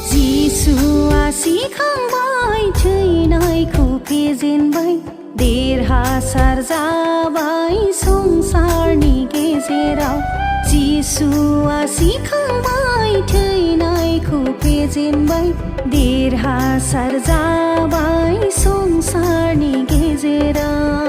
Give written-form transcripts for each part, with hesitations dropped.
जिसुआ सिखांबाय थैनायखौ फेजेनबाय देरहासार जाबाय संसारनि गेजेराव जिसुआ सिखांबाय थैनायखौ फेजेनबाय देरहासार जाबाय संसारनि गेजेराव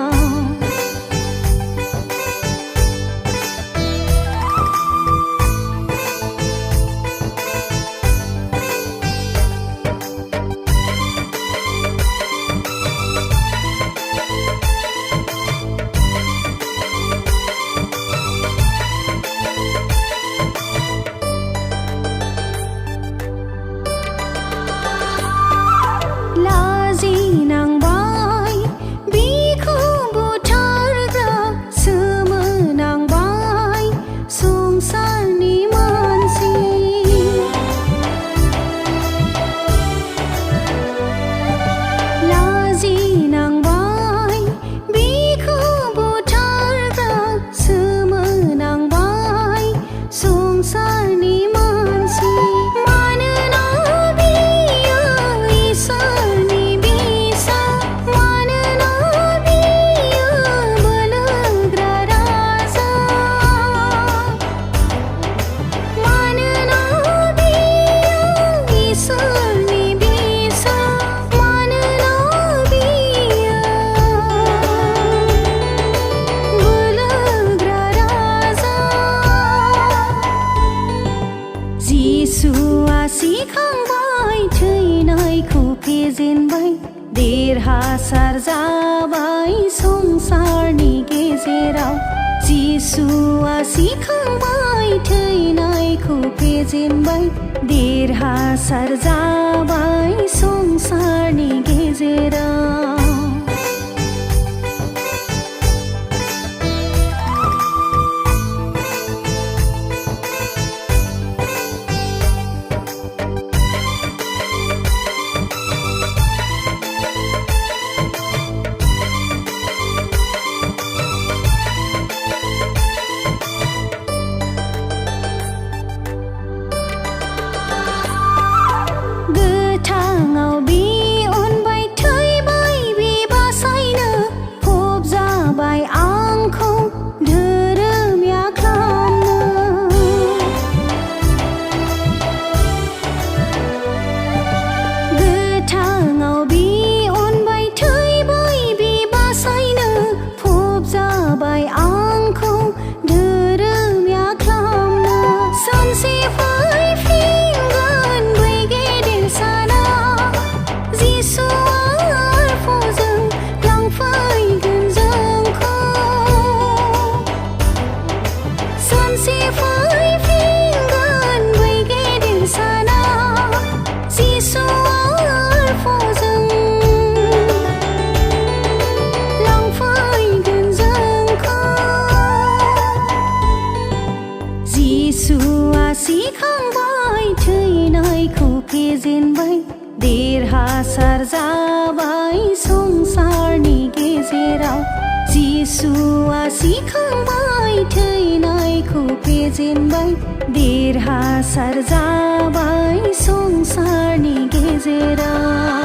जिसुआ सिखांबाय थैनायखौ फेजेनबाय देरहासार जाबाय संसारनि गेजेराव जिसुआ सिखांबाय थैनायखौ फेजेनबाय देरहासार जाबाय संसारनि गेजेराव जिसुआ सिखांबाय थैनायखौ फेजेनबाय देरहासार जाबाय संसारनि गेजेराव जिसुआ सिखांबाय थैनायखौ फेजेनबाय देरहासार जाबाय संसारनि गेजेराव